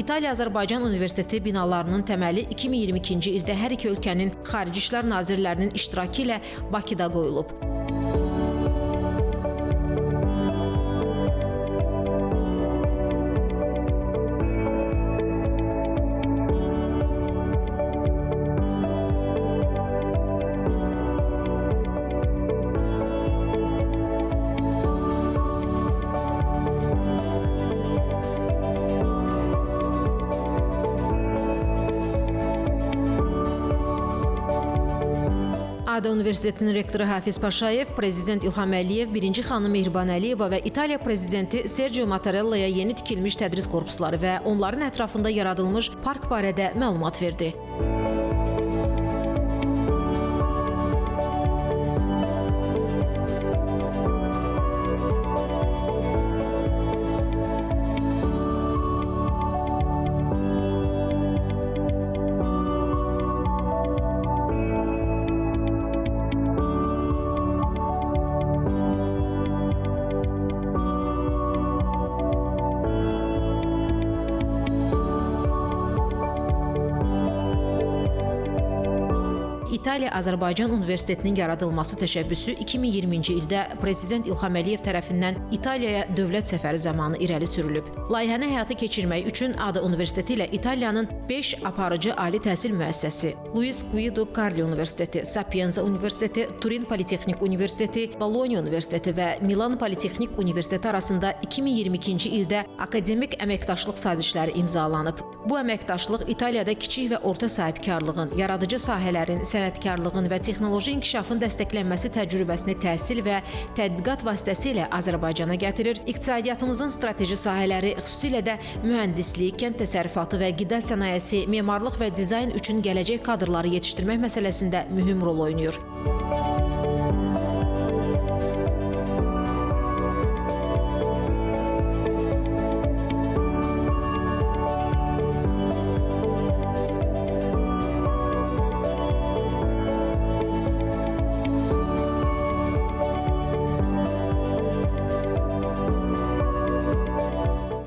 İtaliya-Azərbaycan Universiteti binalarının təməli 2022-ci ildə hər iki ölkənin Xarici İşlər Nazirlərinin iştirakı ilə Bakıda qoyulub. ADA Universitetinin rektoru Hafiz Paşayev, Prezident İlham Əliyev, birinci xanım Mehriban Əliyeva və İtaliya Prezidenti Sergio Mattarellaya yeni tikilmiş tədris korpusları və onların ətrafında yaradılmış park barədə məlumat verdi. İtaliya-Azərbaycan Universitetinin yaradılması təşəbbüsü 2020-ci ildə Prezident İlham Əliyev tərəfindən İtaliyaya dövlət səfəri zamanı irəli sürülüb. Layihəni həyata keçirmək üçün ADA Universiteti ilə İtaliyanın 5 aparıcı ali təhsil müəssisəsi, Luis Guido Carli Universiteti, Sapienza Universiteti, Turin Politexnik Universiteti, Bologna Universiteti və Milan Politexnik Universiteti arasında 2022-ci ildə akademik əməkdaşlıq sazişləri imzalanıb. Bu əməkdaşlıq İtaliyada kiçik və orta sahibkarlığın, yaradıcı sahələrin, sənətkarlığın və texnoloji inkişafın dəstəklənməsi təcrübəsini təhsil və tədqiqat vasitəsilə Azərbaycana gətirir. İqtisadiyyatımızın strateji sahələri, xüsusilə də mühəndislik, kənd təsərrüfatı və qida sənayesi, memarlıq və dizayn üçün gələcək kadrları yetişdirmək məsələsində mühüm rol oynayır.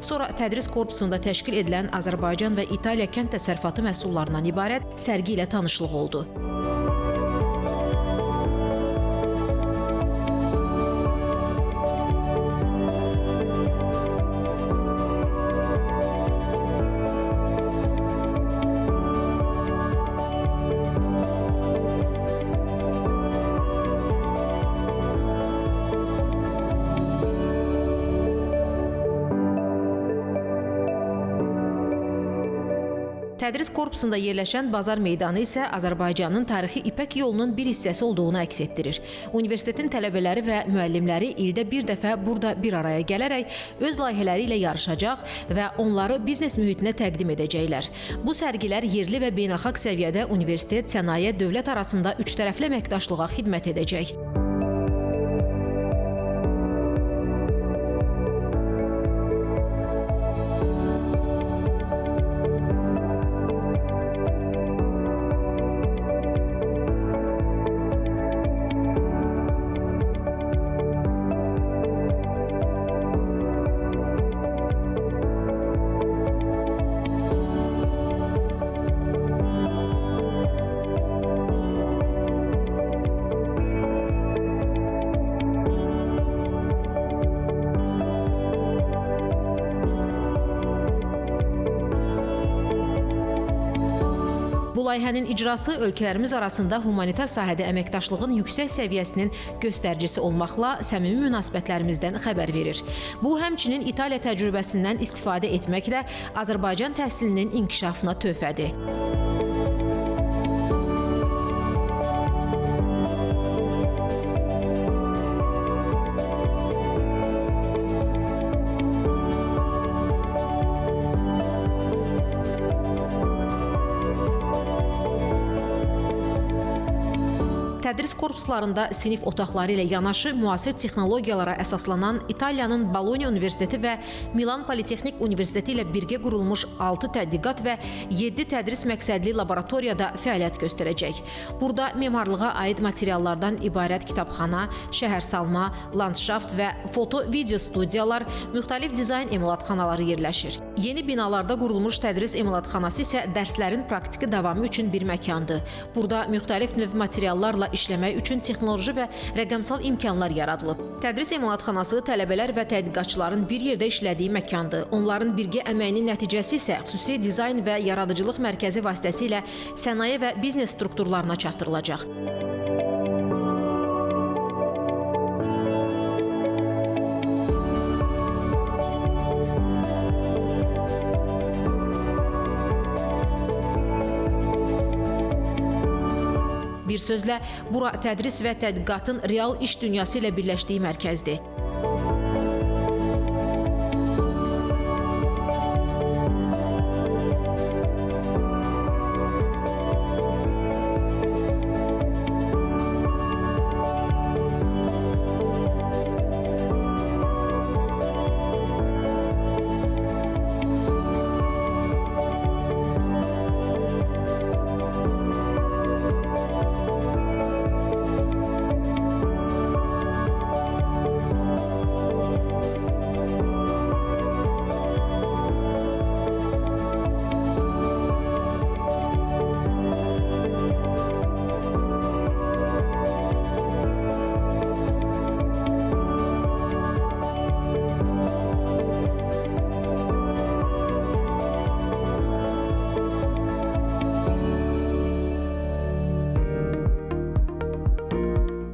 Sonra tədris korpusunda təşkil edilən Azərbaycan və İtaliya kənd təsərrüfatı məhsullarından ibarət sərgi ilə tanışlıq oldu. Tədris korpusunda yerləşən bazar meydanı isə Azərbaycanın tarixi İpək yolunun bir hissəsi olduğunu əks etdirir. Universitetin tələbələri və müəllimləri ildə bir dəfə burada bir araya gələrək öz layihələri ilə yarışacaq və onları biznes mühitinə təqdim edəcəklər. Bu sərgilər yerli və beynəlxalq səviyyədə universitet, sənaye, dövlət arasında üçtərəfli əməkdaşlığa xidmət edəcək. Bu layihənin icrası ölkələrimiz arasında humanitar sahədə əməkdaşlığın yüksək səviyyəsinin göstəricisi olmaqla səmimi münasibətlərimizdən xəbər verir. Bu, həmçinin İtaliya təcrübəsindən istifadə etməklə Azərbaycan təhsilinin inkişafına töhfədir. Tədris korpuslarında sinif otaqları ilə yanaşı müasir texnologiyalara əsaslanan İtaliyanın Bologna Universiteti və Milan Politexnik Universiteti ilə birgə qurulmuş 6 tədqiqat və 7 tədris məqsədli laboratoriyada fəaliyyət göstərəcək. Burada memarlığa aid materiallardan ibarət kitabxana, şəhərsalma, landşaft və foto-video studiyalar, müxtəlif dizayn emalatxanaları yerləşir. Yeni binalarda qurulmuş tədris emalatxanası isə dərslərin praktiki davamı üçün bir məkandır. Burada müxtəlif növ materiallarla işləmək üçün texnoloji və rəqəmsal imkanlar yaradılıb. Tədris emalatxanası tələbələr və tədqiqatçıların bir yerdə işlədiyi məkandır. Onların birgə əməyinin nəticəsi isə xüsusi dizayn və yaradıcılıq mərkəzi vasitəsilə sənaye və biznes strukturlarına çatdırılacaq. Bir sözlə, bura tədris və tədqiqatın real iş dünyası ilə birləşdiyi mərkəzdir.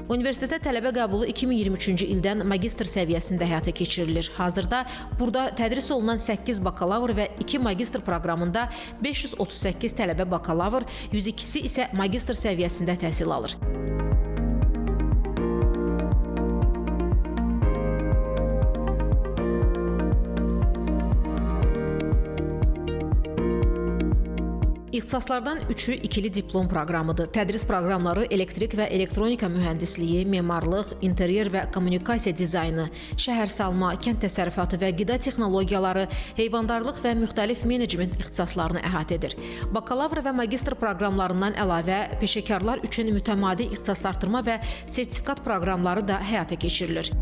Universitetə tələbə qəbulu 2023-cü ildən magistr səviyyəsində həyata keçirilir. Hazırda burada tədris olunan 8 bakalavr və 2 magistr proqramında 538 tələbə bakalavr, 102-si isə magistr səviyyəsində təhsil alır. İxtisaslardan 3-ü ikili diplom proqramıdır. Tədris proqramları elektrik və elektronika mühəndisliyi, memarlıq, interyer və kommunikasiya dizaynı, şəhərsalma, kənd təsərrüfatı və qida texnologiyaları, heyvandarlıq və müxtəlif menecment ixtisaslarını əhatə edir. Bakalavr və magistr proqramlarından əlavə peşəkarlar üçün mütəmadi ixtisasartırma və sertifikat proqramları da həyata keçirilir.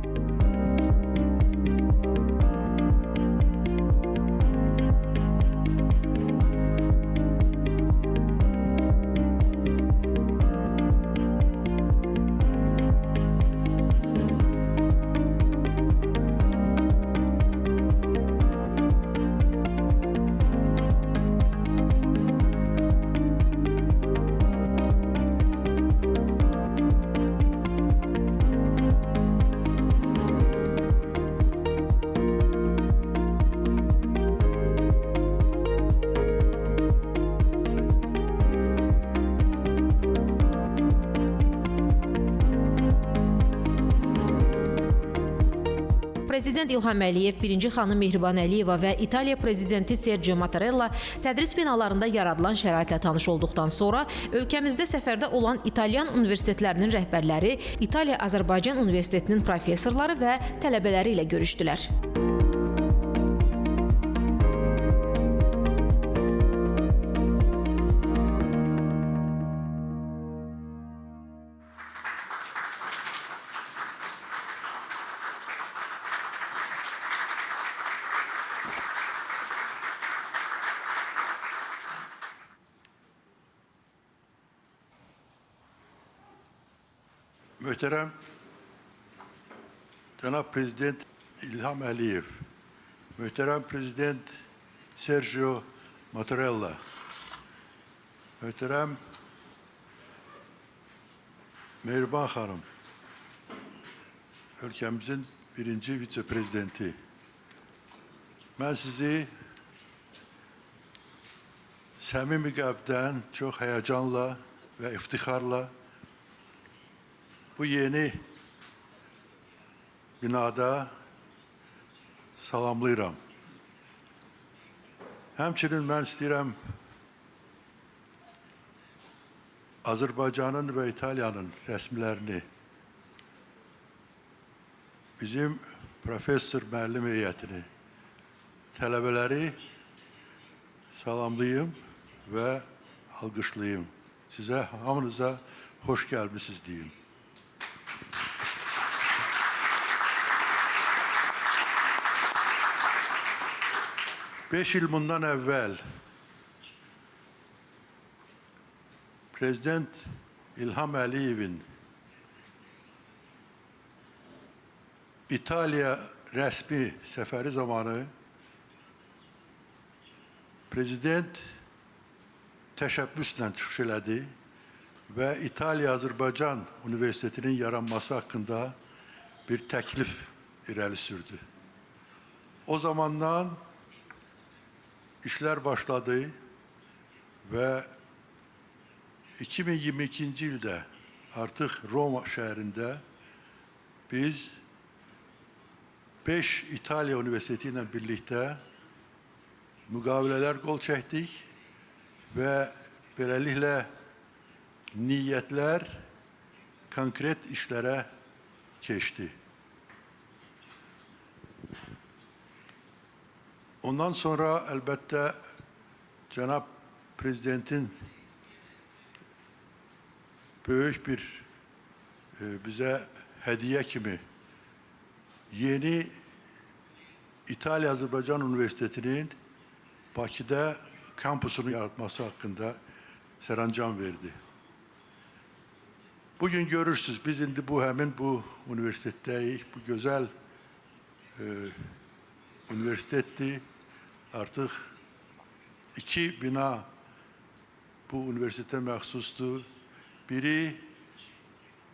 Prezident İlham Əliyev, birinci xanım Mehriban Əliyeva və İtaliya prezidenti Sergio Mattarella tədris binalarında yaradılan şəraitlə tanış olduqdan sonra ölkəmizdə səfərdə olan İtalyan universitetlərinin rəhbərləri, İtaliya-Azərbaycan Universitetinin professorları və tələbələri ilə görüşdülər. Muhterem Cenab Prezident İlham Əliyev, Muhterem Prezident Sergio Mattarella, Muhterem Mehriban Hanım, ülkemizin birinci vitse-prezidenti. Ben sizi səmimi qəlbdən, çox həyəcanla və iftixarla bu yeni binada salamlayıram. Həmçinin mən istəyirəm Azərbaycanın və İtaliyanın rəsmilərini, bizim professor müəllim heyətini, tələbələri salamlayım və alqışlayım. Sizə, hamınıza hoş gəlmisiniz deyim. Beş il bundan əvvəl Prezident İlham Əliyevin İtaliya rəsmi səfəri zamanı Prezident təşəbbüslə çıxış elədi və İtaliya-Azərbaycan Universitetinin yaranması haqqında bir təklif irəli sürdü. O zamandan işlər başladı və 2022-ci ildə artıq Roma şəhərində biz 5 İtaliya Universiteti ilə birlikdə müqavilələr qol çəkdik və beləliklə niyyətlər konkret işlərə keçdi. Ondan sonra əlbəttə Cənab Prezidentin böyük bir bizə hədiyyə kimi yeni İtalya-Azərbaycan Universitetinin Bakıda kampusunu yaratması haqqında sərəncam verdi. Bugün görürsünüz, biz indi həmin bu universitetdəyik, bu gözəl universitetdir. Artıq 2 bina bu universitetə məxsusdur. Biri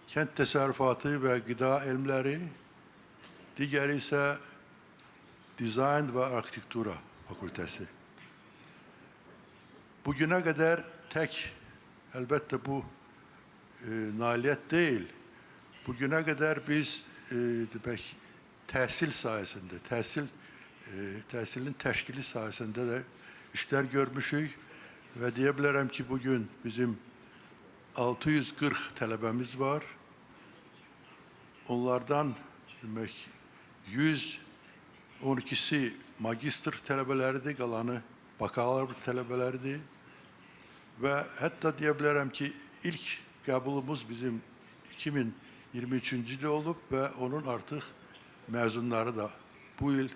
kənd təsərrüfatı və qida elmləri, digəri isə dizayn və arxitektura fakültəsi. Bugünə qədər tək, əlbəttə bu nailiyyət deyil. Bugünə qədər biz demək, təhsil sayəsində, təhsilin təşkili sayəsində də işlər görmüşük və deyə bilərəm ki, bugün bizim 640 tələbəmiz var. Onlardan demək 112-si magistr tələbələridir, qalanı bakalavr tələbələridir. Və hətta deyə bilərəm ki, ilk qəbulumuz bizim 2023-cü ildə olub və onun artıq məzunları da bu il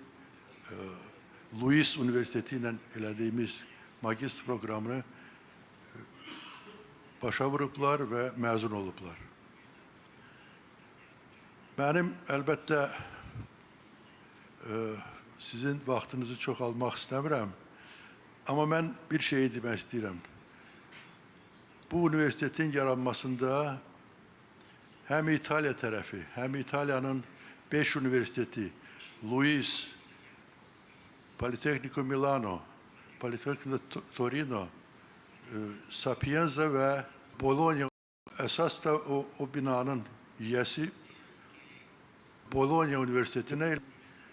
Louis Universiteti ilə elədiyimiz magistr proqramını başa vurublar və məzun olublar. Mənim əlbəttə sizin vaxtınızı çox almaq istəmirəm, amma mən bir şey demək istəyirəm. Bu universitetin yaranmasında həm İtaliya tərəfi, həm İtaliyanın 5 universiteti, Louis, Politecnico Milano, Politecnico Torino, Sapienza və Bologna, əsas da o binanın yiyəsi Bologna Universitetinə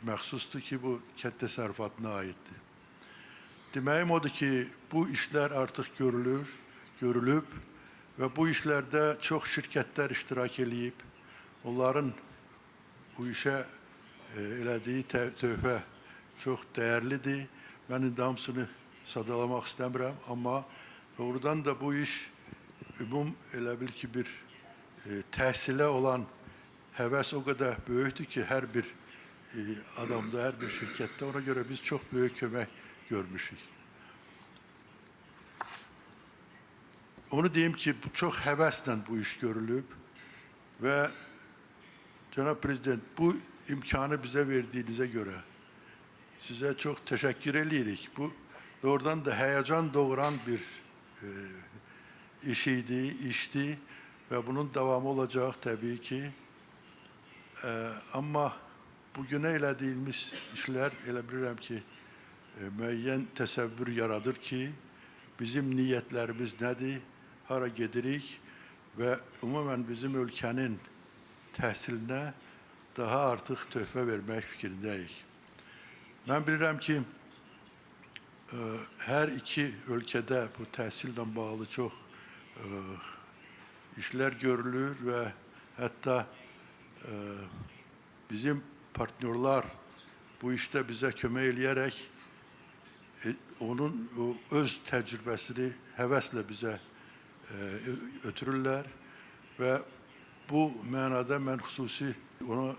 məxsusdur ki, bu kənd təsərrüfatına aiddir. Deməyim odur ki, bu işlər artıq görülüb və bu işlərdə çox şirkətlər iştirak edib. Onların bu işə elədiyi töhfə çox dəyərlidir. Mən indi hamısını sadalamaq istəmirəm, amma doğrudan da bu iş elə bil ki, bir təhsilə olan həvəs o qədər böyükdür ki, hər bir adamda, hər bir şirkətdə. Ona görə biz çox böyük kömək görmüşük. Onu deyim ki, çox həvəslə bu iş görülüb və Cənab Prezident, bu imkanı bizə verdiyinizə görə sizə çox təşəkkür edirik. Bu doğrudan da həyəcan doğuran bir işdi və bunun davamı olacaq təbii ki. Amma bugünə elədiyimiz işlər elə bilirəm ki, müəyyən təsəvvür yaradır ki, bizim niyyətlərimiz nədir, hara gedirik və ümumən bizim ölkənin təhsilinə daha artıq töhfə vermək fikrindəyik. Mən bilirəm ki, hər iki ölkədə bu təhsillə bağlı çox işler görülür ve hatta bizim partnerler bu işte bize kömək eləyərək onun öz təcrübəsini həvəslə bizə ötürürlər və bu mənada mən xüsusi ona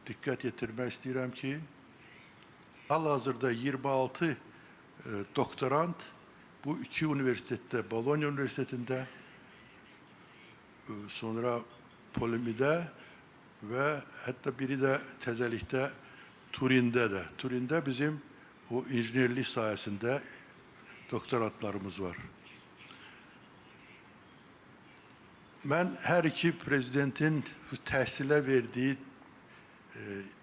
diqqət yetirmək istəyirəm ki, hal-hazırda 26 doktorant bu iki üniversitede, Bologna Üniversitesi'nde, sonra Polimi'de ve hatta biri de tezelikte Turin'de de. Turin'de bizim o injinerlik sayesinde doktorantlarımız var. Ben her iki prezidentin təhsilə verdiği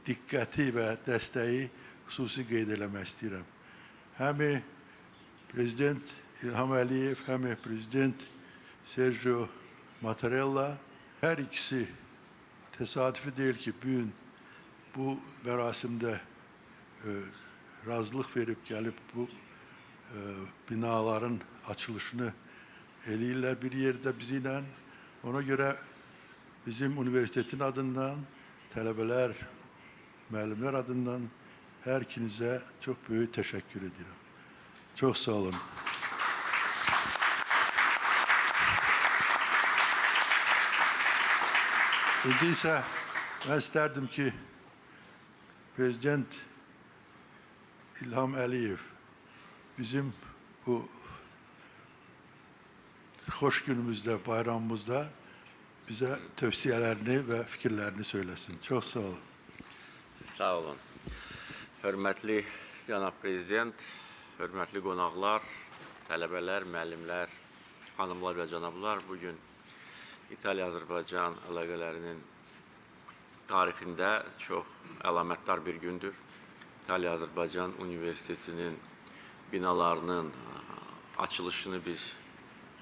diqqəti və dəstəyi xüsusi qeyd eləmək istəyirəm. Həm Prezident İlham Əliyev, həm Prezident Sergio Mattarella, hər ikisi təsadüfi deyil ki, bugün bu mərasimdə razılıq verib gəlib bu binaların açılışını eləyirlər bir yerdə bizimlə. Ona görə bizim üniversitetin adından, tələbələr, müəllimlər adından hər ikinizə çox böyük təşəkkür edirəm. Çox sağ olun. İndi isə mən istərdim ki, Prezident İlham Əliyev bizim bu xoş günümüzdə, bayramımızda bize tövsiyelerini ve fikirlerini söylesin. Çok sağ olun. Sağ olun. Hörmətli Cənab Prezident, hörmətli qonaqlar, tələbələr, müəllimlər, xanımlar və cənablar, bugün İtaliya-Azərbaycan əlaqələrinin tarixində çox əlamətdar bir gündür. İtaliya-Azərbaycan Universitetinin binalarının açılışını biz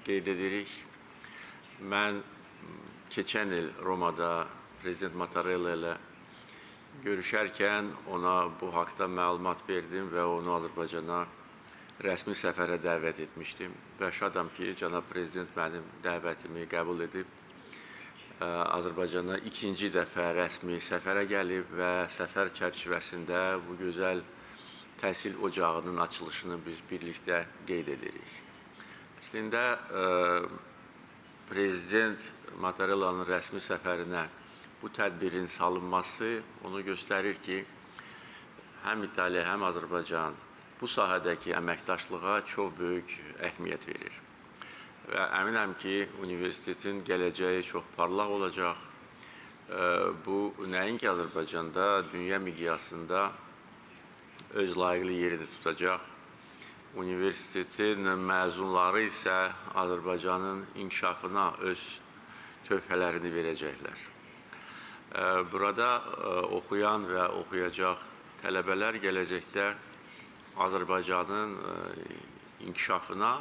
qeyd edirik. Mən keçən il Romada Prezident Mattarella ilə görüşərkən ona bu haqda məlumat verdim və onu Azərbaycana rəsmi səfərə dəvət etmişdim. Və şadam ki, Cənab Prezident mənim dəvətimi qəbul edib, Azərbaycana ikinci dəfə rəsmi səfərə gəlib və səfər çərçivəsində bu gözəl təhsil ocağının açılışını biz birlikdə qeyd edirik. Əslində, Prezident Mattarella'nın rəsmi səfərinə bu tədbirin salınması onu göstərir ki, həm İtaliya, həm Azərbaycan bu sahədəki əməkdaşlığa çox böyük əhəmiyyət verir. Və əminəm ki, universitetin gələcəyi çox parlaq olacaq. Bu, nəinki Azərbaycanda, dünya miqyasında öz layiqli yerini tutacaq. Universitetin məzunları isə Azərbaycanın inkişafına öz töhfələrini verəcəklər. Burada oxuyan və oxuyacaq tələbələr gələcəkdə Azərbaycanın inkişafına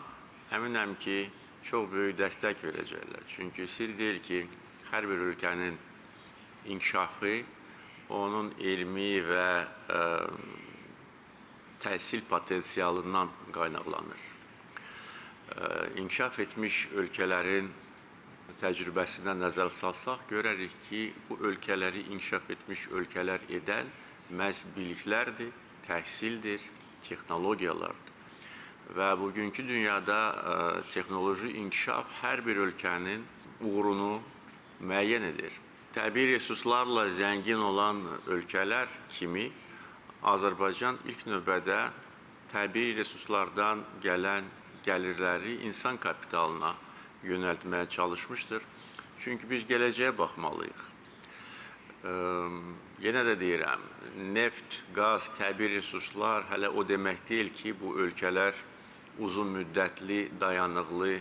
əminəm ki, çox böyük dəstək verəcəklər. Çünki sir deyil ki, hər bir ölkənin inkişafı onun elmi və təhsil potensialından qaynaqlanır. İnkişaf etmiş ölkələrin təcrübəsinə nəzər salsaq, görərik ki, bu ölkələri inkişaf etmiş ölkələr edən məhz biliklərdir, təhsildir, texnologiyalardır. Və bugünkü dünyada texnoloji inkişaf hər bir ölkənin uğurunu müəyyən edir. Təbii resurslarla zəngin olan ölkələr kimi Azərbaycan ilk növbədə təbii resurslardan gələn gəlirləri insan kapitalına yönəltməyə çalışmışdır. Çünki biz gələcəyə baxmalıyıq. Yenə də deyirəm, neft, qaz, təbii resurslar hələ o demək deyil ki, bu ölkələr uzun müddətli, dayanıqlı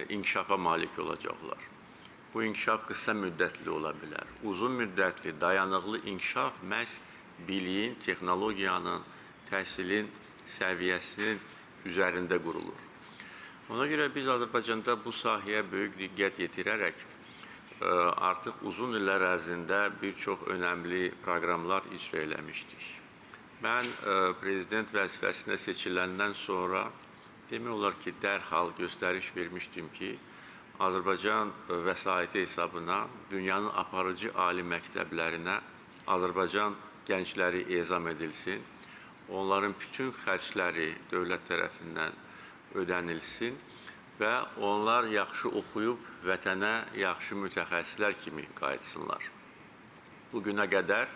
inkişafa malik olacaqlar. Bu inkişaf qısa müddətli ola bilər. Uzun müddətli, dayanıqlı inkişaf məhz biliyin, texnologiyanın, təhsilin səviyyəsinin üzərində qurulur. Ona görə biz Azərbaycanda bu sahəyə böyük diqqət yetirərək artıq uzun illər ərzində bir çox önəmli proqramlar icra eləmişdik. Mən prezident vəzifəsinə seçiləndən sonra demək olar ki, dərhal göstəriş vermişdim ki, Azərbaycan vəsaiti hesabına dünyanın aparıcı ali məktəblərinə Azərbaycan gəncləri ezam edilsin. Onların bütün xərcləri dövlət tərəfindən ödənilsin və onlar yaxşı oxuyub vətənə yaxşı mütəxəssislər kimi qayıtsınlar. Bugünə qədər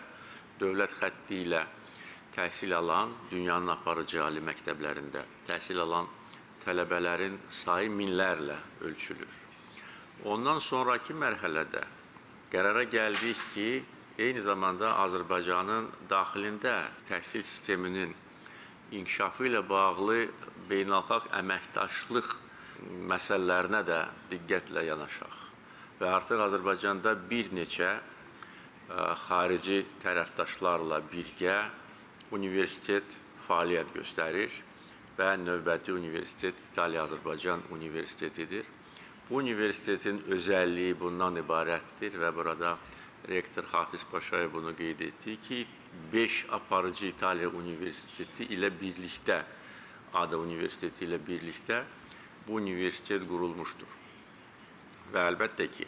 dövlət xətti ilə təhsil alan, dünyanın aparıcı ali məktəblərində təhsil alan tələbələrin sayı minlərlə ölçülür. Ondan sonraki mərhələdə qərara gəldik ki, eyni zamanda Azərbaycanın daxilində təhsil sisteminin inkişafı ilə bağlı beynəlxalq əməkdaşlıq məsələlərinə də diqqətlə yanaşaq. Və artıq Azərbaycanda bir neçə xarici tərəfdaşlarla birgə universitet fəaliyyət göstərir və növbəti universitet İtaliya-Azərbaycan Universitetidir. Bu universitetin özəlliyi bundan ibarətdir və burada rektor Hafiz Paşayev bunu qeyd etdi ki, 5 aparıcı İtaliya Universiteti ilə birlikdə, ADA Universiteti ilə birlikdə bu universitet qurulmuşdur. Və əlbəttə ki,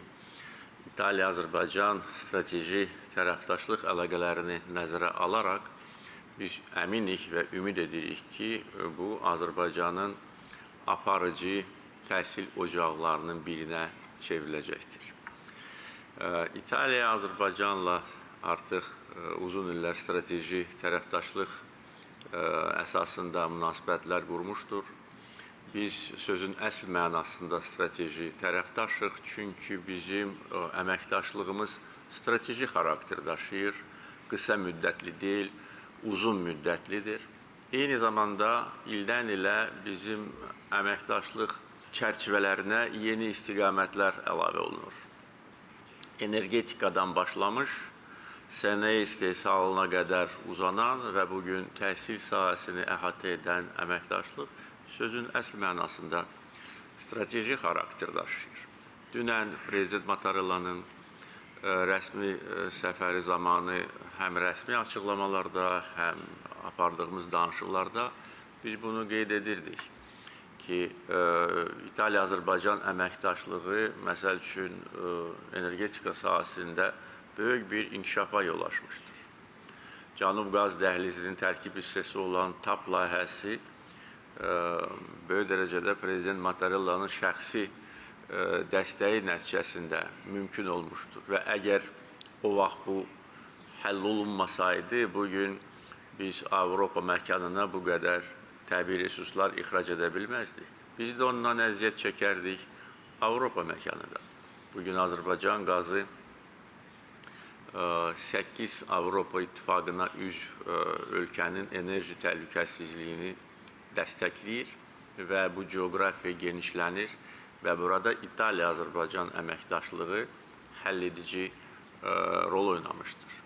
İtaliya-Azərbaycan strateji tərəfdaşlıq əlaqələrini nəzərə alaraq biz əminik və ümid edirik ki, bu Azərbaycanın aparıcı təhsil ocaqlarının birinə çevriləcəkdir. İtaliya Azərbaycanla artıq uzun illər strateji tərəfdaşlıq əsasında münasibətlər qurmuşdur. Biz sözün əsl mənasında strateji tərəfdaşıq, çünki bizim əməkdaşlığımız strateji xarakter daşıyır, qısa müddətli deyil, uzun müddətlidir. Eyni zamanda ildən ilə bizim əməkdaşlıq çərçivələrinə yeni istiqamətlər əlavə olunur. Energetikadan başlamış, sənaye istehsalına qədər uzanan və bugün təhsil sahəsini əhatə edən əməkdaşlıq sözün əsl mənasında strateji xarakter daşıyır. Dünən Prezident Mattarellanın rəsmi səfəri zamanı həm rəsmi açıqlamalarda, həm apardığımız danışıqlarda biz bunu qeyd edirdik ki, İtaliya-Azərbaycan əməkdaşlığı məsəl üçün energetika sahəsində böyük bir inkişafa yol açmışdır. Cənub qaz dəhlizinin tərkib hissəsi olan TAP layihəsi böyük dərəcədə Prezident Mattarellanın şəxsi dəstəyi nəticəsində mümkün olmuşdur və əgər o vaxt bu həll olunmasaydı, bugün biz Avropa məkanına bu qədər təbii resurslar ixrac edə bilməzdik. Biz də ondan əziyyət çəkərdik Avropa məkanında. Bugün Azərbaycan qazı 8 Avropa İttifaqına üzv ölkənin enerji təhlükəsizliyini dəstəkləyir və bu coğrafiya genişlənir və burada İtaliya-Azərbaycan əməkdaşlığı həll edici rol oynamışdır.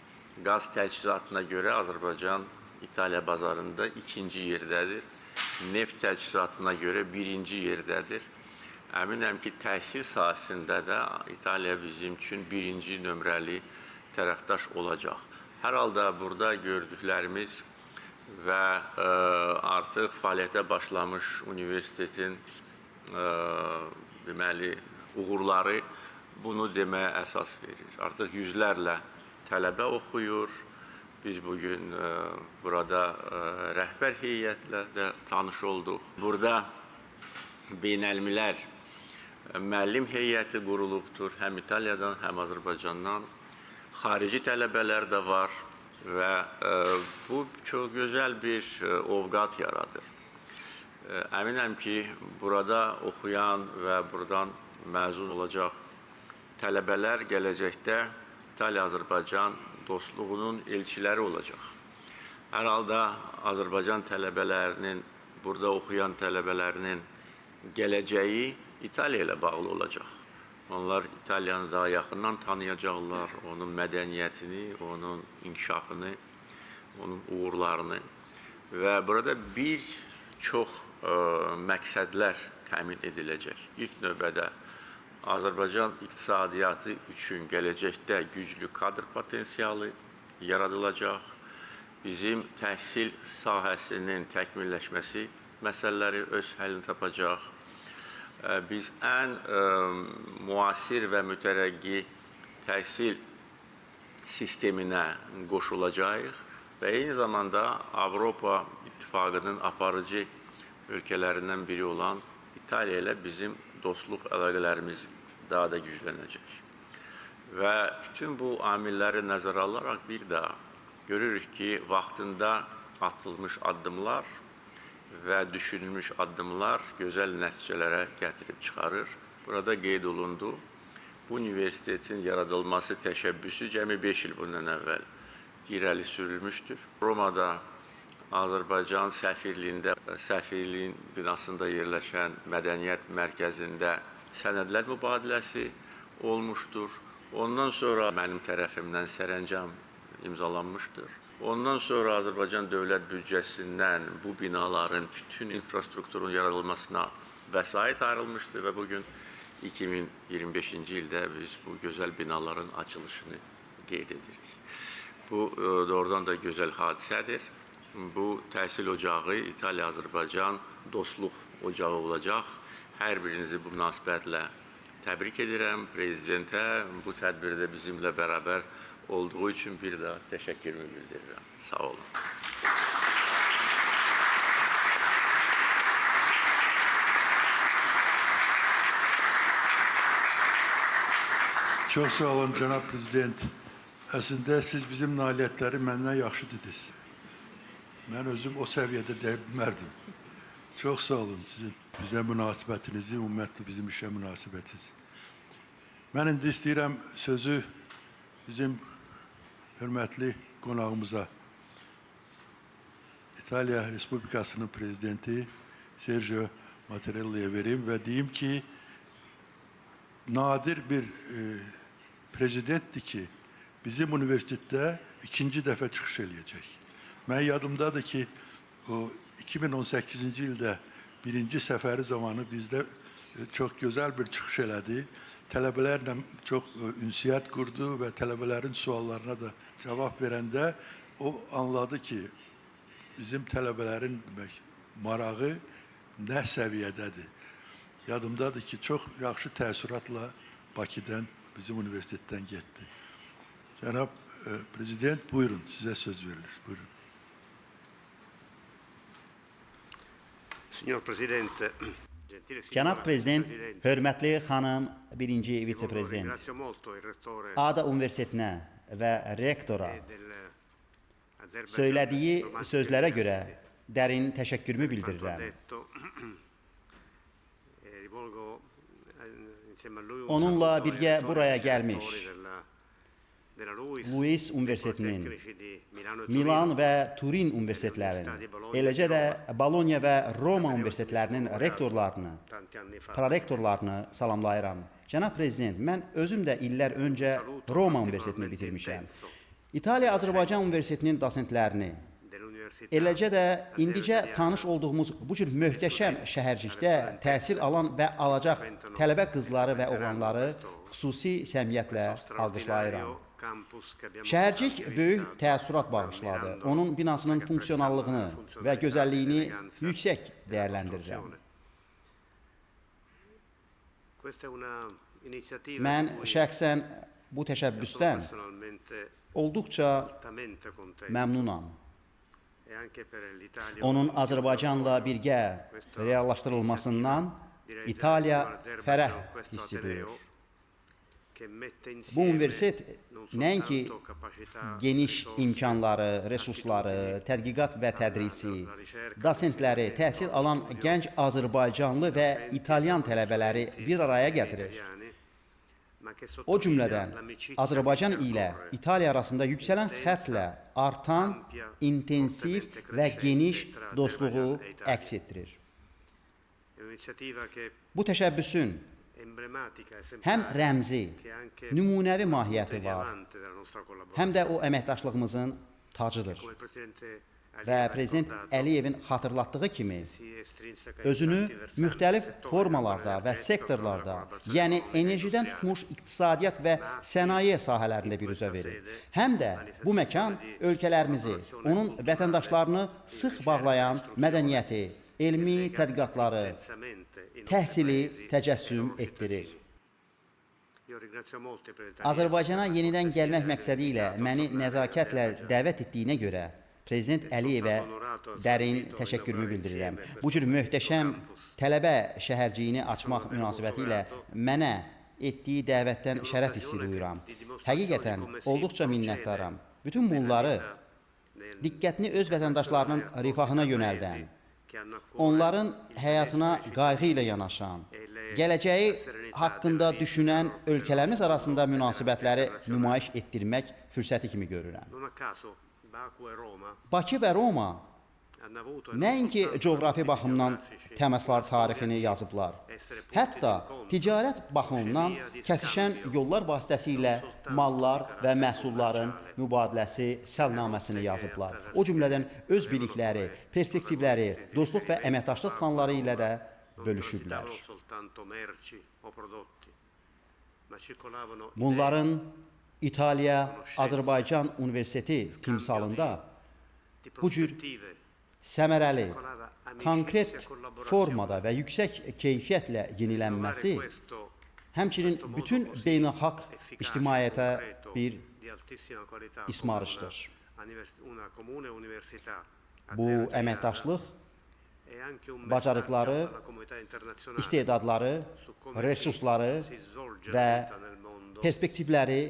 Qaz təchizatına görə Azərbaycan İtaliya bazarında ikinci yerdədir. Neft təchizatına görə birinci yerdədir. Əminəm ki, təhsil sahəsində də İtaliya bizim üçün birinci nömrəli tərəfdaş olacaq. Hər halda burada gördüklərimiz və artıq fəaliyyətə başlamış universitetin deməli, uğurları bunu deməyə əsas verir. Artıq yüzlərlə tələbə oxuyur. Biz bugün burada rəhbər heyətlə də tanış olduq. Burada beynəlmiləl müəllim heyəti qurulubdur. Həm İtaliyadan, həm Azərbaycandan. Xarici tələbələr də var və bu çox gözəl bir ovqat yaradır. Əminəm ki, burada oxuyan və buradan məzun olacaq tələbələr gələcəkdə İtaliya-Azərbaycan dostluğunun elçiləri olacaq. Hər halda Azərbaycan tələbələrinin, burada oxuyan tələbələrinin gələcəyi İtaliya ilə bağlı olacaq. Onlar İtaliyanı daha yaxından tanıyacaqlar, onun mədəniyyətini, onun inkişafını, onun uğurlarını və burada bir çox məqsədlər təmin ediləcək. İlk növbədə Azərbaycan iqtisadiyyatı üçün gələcəkdə güclü kadr potensialı yaradılacaq. Bizim təhsil sahəsinin təkmilləşməsi məsələləri öz həllini tapacaq. biz ən müasir və mütərəqqi təhsil sisteminə qoşulacağıq və eyni zamanda Avropa İttifaqının aparıcı ölkələrindən biri olan İtaliya ilə bizim dostluq əlaqələrimiz daha da güclənəcək. Və bütün bu amilləri nəzərə alaraq bir daha görürük ki, vaxtında atılmış addımlar və düşünülmüş addımlar gözəl nəticələrə gətirib çıxarır. Burada qeyd olundu, bu universitetin yaradılması təşəbbüsü cəmi 5 il bundan əvvəl irəli sürülmüşdür. Romada Azərbaycan səfirliyin binasında yerləşən mədəniyyət mərkəzində sənədlər mübadiləsi olmuşdur. Ondan sonra mənim tərəfimdən sərəncam imzalanmışdır. Ondan sonra Azərbaycan dövlət büdcəsindən bu binaların bütün infrastrukturun yaradılmasına vəsait ayrılmışdır və bugün 2025-ci ildə biz bu gözəl binaların açılışını qeyd edirik. Bu doğrudan da gözəl hadisədir. Bu təhsil ocağı İtaliya-Azərbaycan dostluq ocağı olacaq. Hər birinizi bu münasibətlə təbrik edirəm. Prezidentə bu tədbirdə bizimlə bərabər olduğu üçün bir daha təşəkkürümü bildirirəm. Sağ olun. Çox sağ olun, cənab prezident. Əslində siz bizim nailiyyətləri məndən yaxşı dediniz. Mən özüm o səviyyədə deyə bilmərdim. Çox sağ olun sizin bizə münasibətinizi, ümumiyyətlə bizim işə münasibətiniz. Mən indi istəyirəm sözü bizim hörmətli qonağımıza, İtaliya Respublikasının prezidenti Sergio Mattarella'ya verim və deyim ki, nadir bir prezidentdir ki, bizim universitetdə ikinci dəfə çıxış eləyəcək. Mən yadımdadır ki, o 2018-ci ildə birinci səfəri zamanı bizdə çox gözəl bir çıxış elədi. Tələbələrlə çox ünsiyyət qurdu və tələbələrin suallarına da cavab verəndə o anladı ki, bizim tələbələrin marağı nə səviyyədədir. Yadımdadır ki, çox yaxşı təəssüratla Bakıdan, bizim universitetdən getdi. Cənab Prezident, buyurun, sizə söz verilir. Buyurun. Cənab Prezident, hörmətli xanım, birinci vitse-prezident, ADA Universitetinə və rektora söylədiyi sözlərə görə dərin təşəkkürümü bildirirəm. Onunla birgə buraya gəlmiş Luis Universitetinin, Milan və Turin universitetlərinin, eləcə də Bologna və Roma universitetlərinin rektorlarını, prorektorlarını salamlayıram. Cənab Prezident, mən özüm də illər öncə Roma universitetini bitirmişəm. İtaliya-Azərbaycan universitetinin dosentlərini, eləcə də indicə tanış olduğumuz bu cür möhtəşəm şəhərcikdə təhsil alan və alacaq tələbə qızları və oğlanları xüsusi səmiyyətlə alqışlayıram. Şəhərcik böyük təəssürat bağışladı. Onun binasının funksionallığını və gözəlliyini yüksək dəyərləndirirəm. Mən şəxsən bu təşəbbüsdən olduqca məmnunam. Onun Azərbaycanla birgə reallaşdırılmasından İtaliya fərəh hissi duyur. Bu universitet nəinki geniş imkanları, resursları, tədqiqat və tədrisi, dosentləri, təhsil alan gənc Azərbaycanlı və İtalyan tələbələri bir araya gətirir. O cümlədən Azərbaycan ilə İtaliya arasında yüksələn xətlə artan, intensiv və geniş dostluğu əks etdirir. Bu təşəbbüsün həm rəmzi, nümunəvi mahiyyəti var, həm də o əməkdaşlığımızın tacıdır. Və Prezident Əliyevin xatırlatdığı kimi özünü müxtəlif formalarda və sektorlarda, yəni enerjidən tutmuş iqtisadiyyat və sənaye sahələrində bir üzə verir. Həm də bu məkan ölkələrimizi, onun vətəndaşlarını sıx bağlayan mədəniyyəti, elmi tədqiqatları, təhsili təcəssüm etdirir. Azərbaycana yenidən gəlmək məqsədi ilə məni nəzakətlə dəvət etdiyinə görə Prezident Əliyevə dərin təşəkkürümü bildirirəm. Bu cür möhtəşəm tələbə şəhərciyini açmaq münasibəti ilə mənə etdiyi dəvətdən şərəf hissi duyuram. Həqiqətən olduqca minnətdaram. Bütün bunları diqqətini öz vətəndaşlarının rifahına yönəldən, onların həyatına qayğı ilə yanaşan, gələcəyi haqqında düşünən ölkələrimiz arasında münasibətləri nümayiş etdirmək fürsəti kimi görürəm. Bakı və Roma nəinki coğrafi baxımdan təmaslar tarixini yazıblar, hətta ticarət baxımından kəsişən yollar vasitəsilə mallar və məhsulların mübadiləsi səlnaməsini yazıblar. O cümlədən öz bilikləri, perspektivləri, dostluq və əməkdaşlıq planları ilə də bölüşüblər. Bunların İtaliya, Azərbaycan Universiteti timsalında bu cür səmərəli, konkret formada və yüksək keyfiyyətlə yenilənməsi həmçinin bütün beynəlxalq ictimaiyyətə bir ismarışdır. Bu əməkdaşlıq bacarıqları, istedadları, resursları və perspektivləri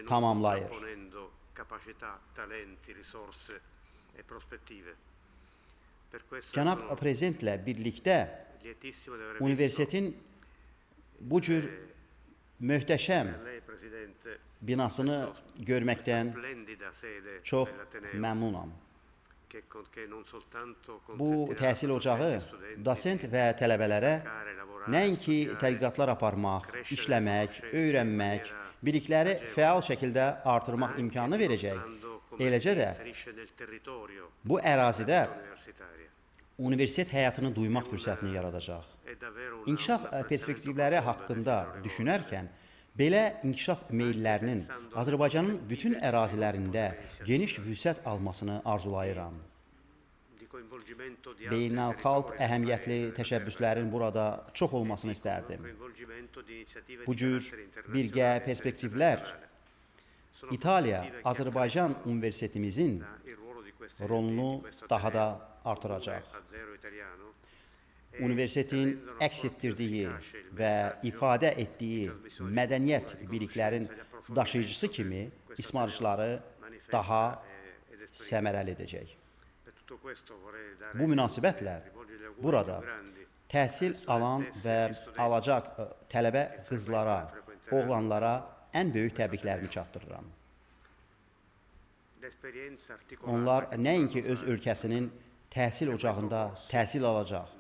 tamamlayır. Cənab Prezidentlə birlikdə universitetin bu cür möhtəşəm binasını görməkdən çox məmnunam. Bu təhsil ocağı dosent və tələbələrə nəinki tədqiqatlar aparmaq, işləmək, öyrənmək, bilikləri fəal şəkildə artırmaq imkanı verəcək. Eləcə də bu ərazidə universitet həyatını duymaq fürsətini yaradacaq. İnkişaf perspektivləri haqqında düşünərkən, belə inkişaf meyllərinin Azərbaycanın bütün ərazilərində geniş vüsət almasını arzulayıram. Beynəlxalq əhəmiyyətli təşəbbüslərin burada çox olmasını istərdim. Bu cür birgə perspektivlər İtaliya, Azərbaycan Universitetimizin rolunu daha da artıracaq. Universitetin əks etdirdiyi və ifadə etdiyi mədəniyyət biliklərin daşıyıcısı kimi ismarışları daha səmərəli edəcək. Bu münasibətlə burada təhsil alan və alacaq tələbə qızlara, oğlanlara ən böyük təbriklərimi çatdırıram. Onlar nəinki öz ölkəsinin təhsil ocağında təhsil alacaq,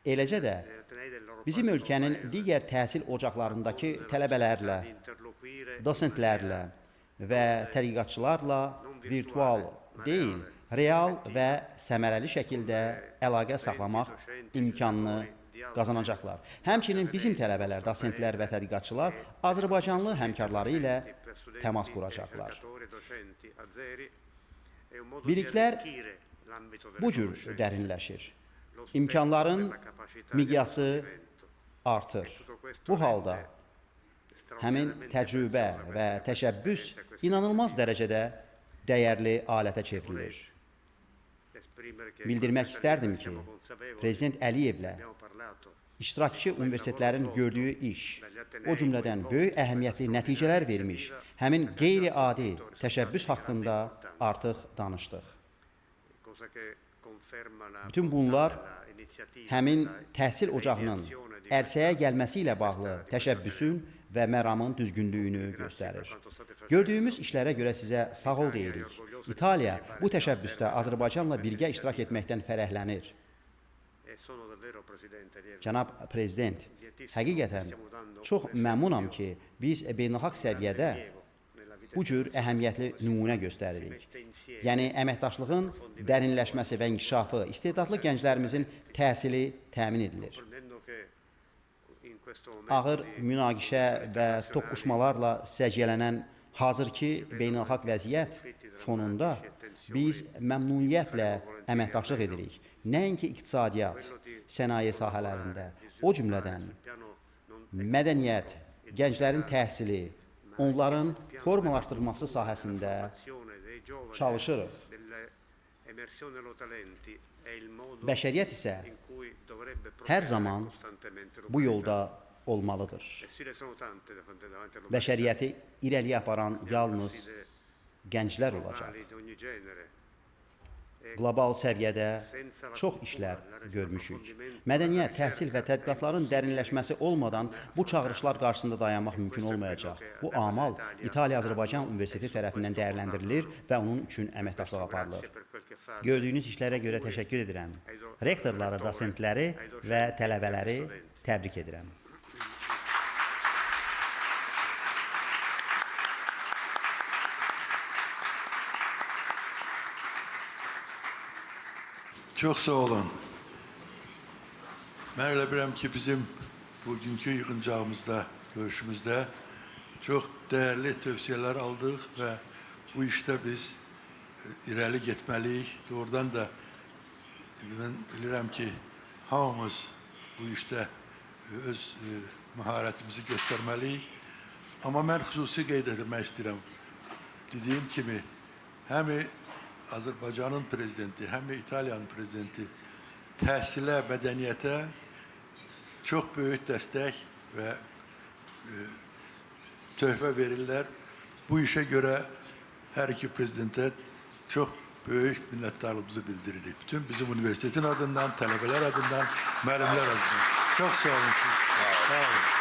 eləcə də bizim ölkənin digər təhsil ocaqlarındakı tələbələrlə, dosentlərlə və tədqiqatçılarla virtual deyil, real və səmərəli şəkildə əlaqə saxlamaq imkanını qazanacaqlar. Həmçinin bizim tələbələr, dosentlər və tədqiqatçılar Azərbaycanlı həmkarları ilə təmas quracaqlar. Biliklər bu cür dərinləşir. İmkanların miqyası artır. Bu halda həmin təcrübə və təşəbbüs inanılmaz dərəcədə dəyərli alətə çevrilir. Bildirmək istərdim ki, Prezident Əliyevlə iştirakçı universitetlərin gördüyü iş, o cümlədən böyük əhəmiyyətli nəticələr vermiş, həmin qeyri-adi təşəbbüs haqqında artıq danışdıq. Bütün bunlar həmin təhsil ocağının ərsəyə gəlməsi ilə bağlı təşəbbüsün və məramın düzgünlüyünü göstərir. Gördüyümüz işlərə görə sizə sağ ol deyirik. İtaliya bu təşəbbüsdə Azərbaycanla birgə iştirak etməkdən fərəhlənir. Cənab Prezident, həqiqətən çox məmnunam ki, biz beynəlxalq səviyyədə bu cür əhəmiyyətli nümunə göstəririk. Yəni, əməkdaşlığın dərinləşməsi və inkişafı, istedadlı gənclərimizin təhsili təmin edilir. Ağır münaqişə və toqquşmalarla səciyyələnən Hazırki beynəlxalq vəziyyət fonunda biz məmnuniyyətlə əməkdaşlıq edirik. Nəinki iqtisadiyyat, sənaye sahələrində, o cümlədən mədəniyyət, gənclərin təhsili, onların formalaşdırılması sahəsində çalışırıq. Bəşəriyyət isə hər zaman bu yolda olmalıdır. Bəşəriyyəti irəliyə aparan yalnız gənclər olacaq. Qlobal səviyyədə çox işlər görmüşük. Mədəniyyət, təhsil və tədqiqatların dərinləşməsi olmadan bu çağırışlar qarşısında dayanmaq mümkün olmayacaq. Bu amal İtaliya-Azərbaycan Universiteti tərəfindən dəyərləndirilir və onun üçün əməkdaşlıq aparılır. Gördüyünüz işlərə görə təşəkkür edirəm. Rektorları, dosentləri və tələbələri təbrik edirəm. Çok sağ olun. Ben öyle bilirəm ki, bizim bugünkü yığıncağımızda, görüşümüzde çok değerli tövsiyeler aldık ve bu işte biz irəli getməliyik. Doğrudan da ben bilirəm ki, hamımız bu işte öz maharetimizi gösterməliyik. Ama ben xüsusi qeyd etmək istəyirəm. Dediyim kimi, hem Azərbaycanın prezidenti, hem de İtalya'nın prezidenti təhsilə, mədəniyyətə çox böyük dəstək və töhfə verirlər. Bu işe göre her iki prezidente çok büyük minnettarlığımızı bildiririk. Bütün bizim üniversitetin adından, tələbələr adından, müəllimlər adından. Çok sağ olun. Sağ olun.